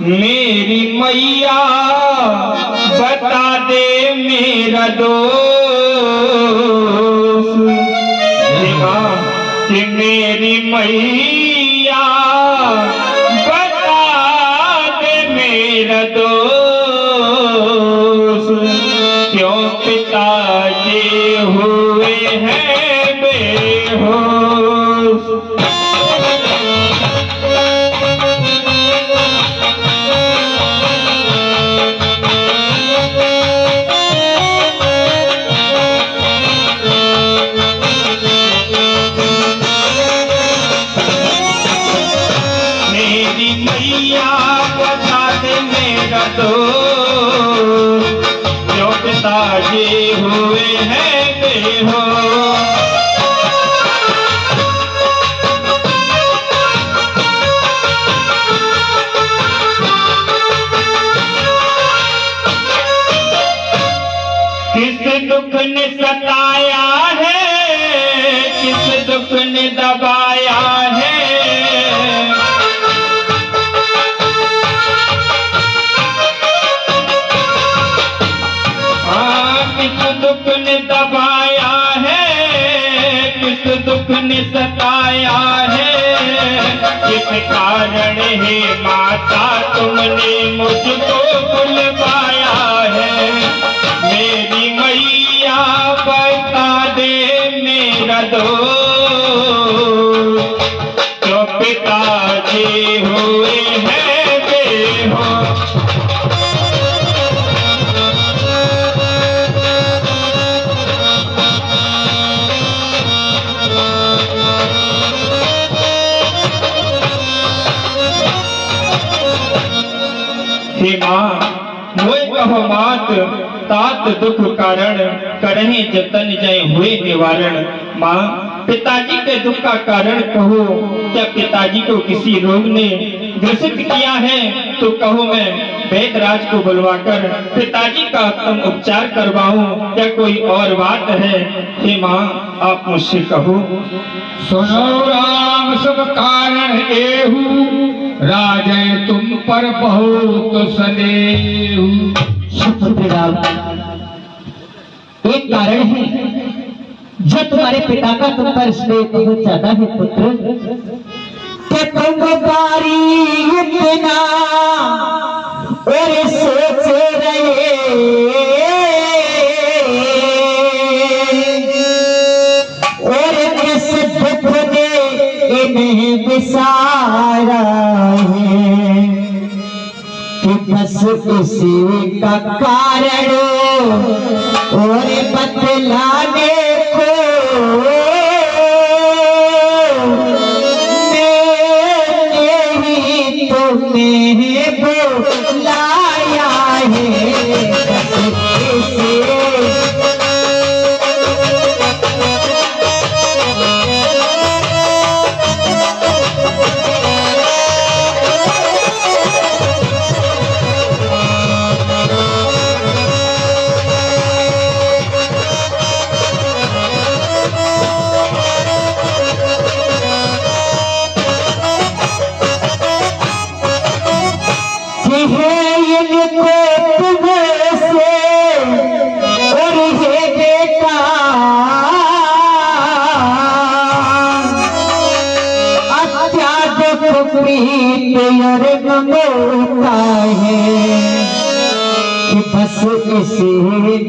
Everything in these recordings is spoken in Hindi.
मेरी मैया बता दे मेरा दोष। कि मेरी मैया बता दे मेरा दोष। क्यों पिताजी हुए हैं बेहोश। जो पिताजी हुए हैं बेहोश। किस दुख ने सताया है, किस दुख ने दबाया है। सताया है, किस कारण है माता तुमने मुझको बुलवाया है। मेरी मैया बता दे मेरा दोष। जो पिताजी हुए हैं बेहोश। हे माँ मोए कहो मात तात दुख कारण करहे जतन जय हुए निवारण। माँ पिताजी के दुख का कारण कहो। क्या पिताजी को किसी रोग ने ग्रसित किया है तो कहो, मैं वैद्यराज को बुलवाकर पिताजी का उत्तम उपचार करवाऊं। क्या कोई और बात है? हे माँ आप मुझसे कहो। सुनो राम सब कारण एहू, राजय तुम पर बहुत सनेहू। एक कारण है जो तुम्हारे पिता का तुम पर स्नेह बहुत ज्यादा है पुत्र। कि तुम बारी इतना और सोच रहे और किस दुख ने इन्हें विसारा है। कि बस इसी का कारण और बतलाने को मैंने ही तुम्हें बुलाया है। बस इसी के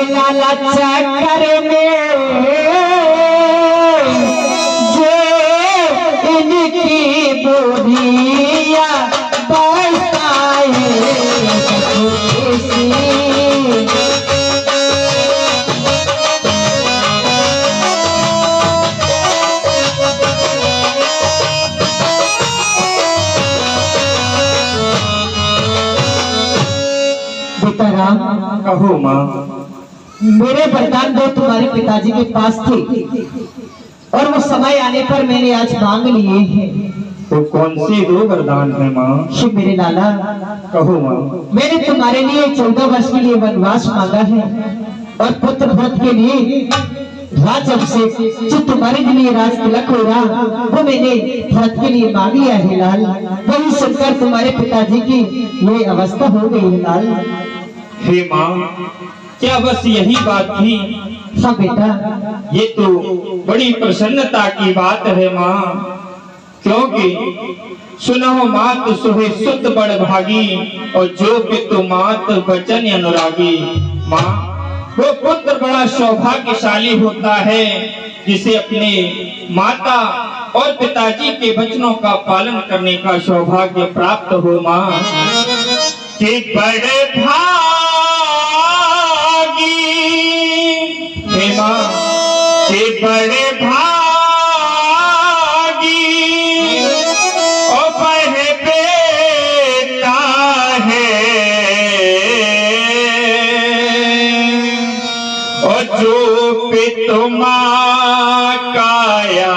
लाला चक्कर में जो इनकी बोलिया बसता है। कहो माँ। मेरे वरदान दो तुम्हारे पिताजी के पास थे और वो समय आने पर मैंने आज मांग लिए हैं। तो कौन से दो वरदान है माँ? शिव मेरे लाला कहो माँ। मैंने तुम्हारे लिए 14 वर्ष के लिए वनवास मांगा है और पुत्र भरत के लिए राजअभिषेक जो तुम्हारे लिए राज तिलक हो रहा वो मैंने भरत के लिए मांग लिया है लाल। वही सुनकर तुम्हारे पिताजी की ये अवस्था हो गई है लाल। हे माँ, क्या बस यही बात थी? हाँ बेटा, ये तो बड़ी प्रसन्नता की बात है माँ, क्योंकि सुनो मात सुहे सुत बड़ भागी और जो पितु मात वचन अनुरागी। माँ, वो पुत्र बड़ा सौभाग्यशाली होता है जिसे अपने माता और पिताजी के वचनों का पालन करने का सौभाग्य प्राप्त हो। माँ, कि बड़े भागी, हे माँ, कि बड़े भागी और बड़े बेटा है और जो पितु माँ काया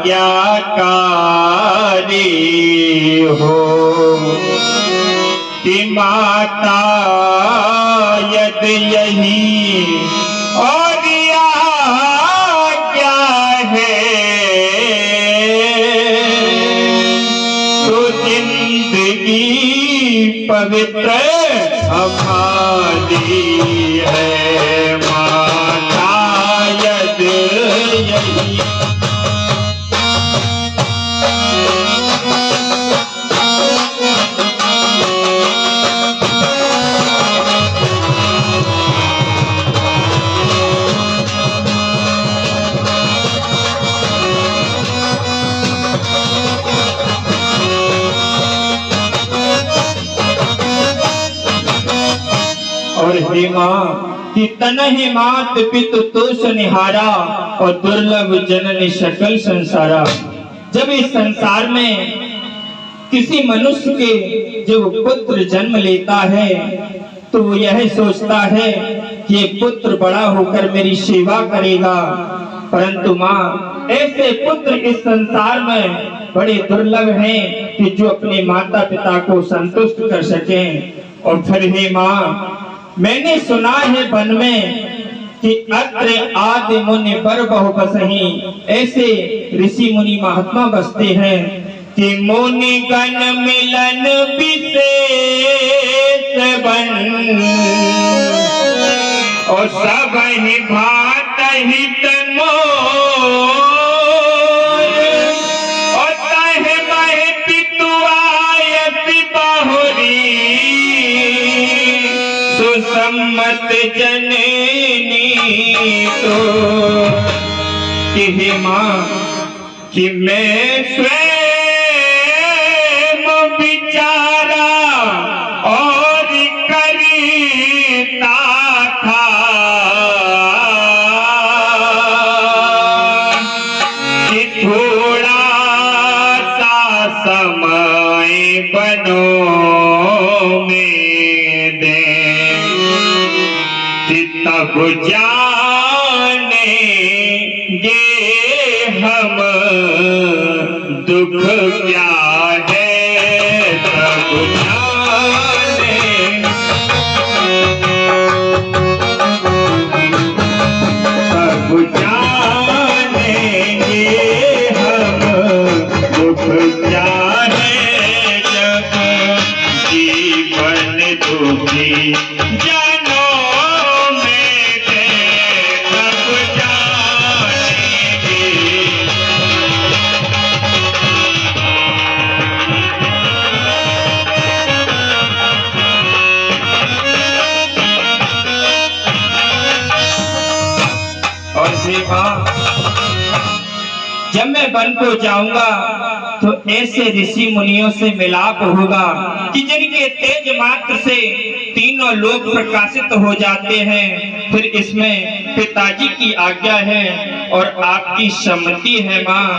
क्या कारी हो, कि माता यद यही और क्या है तो जिंदगी पवित्र हमारी है। माता यद यही और हे माँ, कि तन ही मात पितु तोष निहारा और दुर्लभ जननी सकल संसारा। जब इस संसार में किसी मनुष्य के जब पुत्र जन्म लेता है तो वो यह सोचता है कि ये पुत्र बड़ा होकर मेरी सेवा करेगा, परंतु माँ, ऐसे पुत्र इस संसार में बड़े दुर्लभ हैं कि जो अपने माता पिता को संतुष्ट कर सकें। और फिर हे माँ, मैंने सुना है वन में कि अत्र आदि मुनि बर बहु बसहि, ऐसे ऋषि मुनि महात्मा बसते हैं कि मुनि गण मिलन विशेष बन और सब ही भात हित मोर और तह मह पितुआयति बहुरी सुसम्मत जननी तो। कि हे माँ, कि मैं स्वयं विचारा और करता था कि थोड़ा सा समय बनो में दे, तब जानेंगे हम दुख क्या है, तब जानेंगे, तब जानेंगे हम दुख क्या है, जब जीवन दुखी जब मैं वन को जाऊंगा तो ऐसे ऋषि मुनियों से मिलाप होगा कि जिनके तेज मात्र से तीनों लोक प्रकाशित हो जाते हैं। फिर इसमें पिताजी की आज्ञा है और आपकी सम्मति है माँ।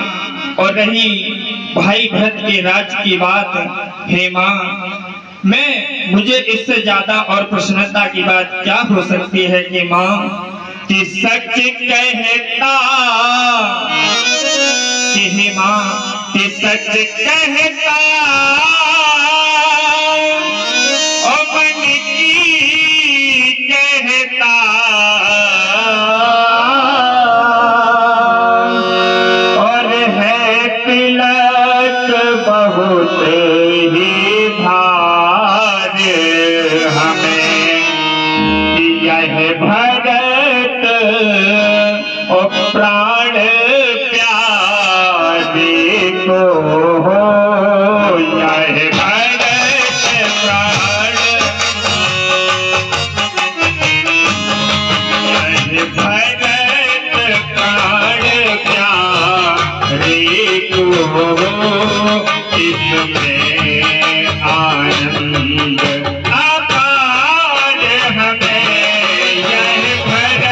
और रही भाई भरत के राज की बात, हे माँ, मुझे इससे ज्यादा और प्रसन्नता की बात क्या हो सकती है कि माँ, कि सच कहता कि हे माँ, कि सच कहता और मन की कहता बहुत ही भार हमें यह भरत और प्राण प्यारे को हो यह भरत प्राण यह भरत प्राण प्यारे को इसमें आनंद अपार हमें यह भरत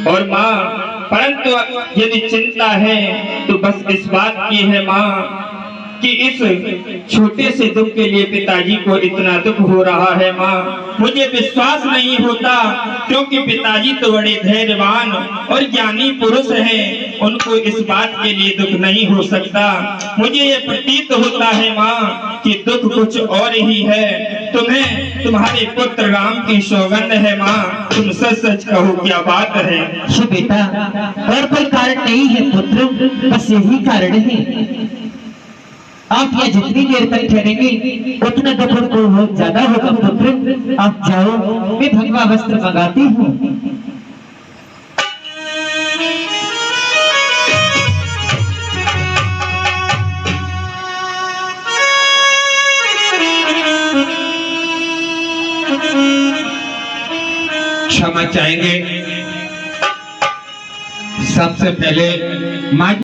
और माँ परंतु यदि चिंता है तो बस इस बात की है माँ कि इस छोटे से दुख के लिए पिताजी को इतना दुख हो रहा है माँ। मुझे विश्वास नहीं होता क्योंकि पिताजी तो बड़े धैर्यवान और ज्ञानी पुरुष हैं, उनको इस बात के लिए दुख नहीं हो सकता। मुझे ये प्रतीत होता है माँ कि दुख कुछ और ही है। तुम्हें तुम्हारे पुत्र राम की सौगंध है माँ, तुम सच सच कहो क्या बात है। ये बेटा और कोई कारण नहीं है पुत्र, बस यही कारण है। आप यहाँ जितनी देर तक ठहरेंगे उतना दुख उनको बहुत ज्यादा होगा पुत्र। आप जाओ, मैं भगवा वस्त्र मंगाती हूँ। क्षमा चाहेंगे सबसे पहले माँ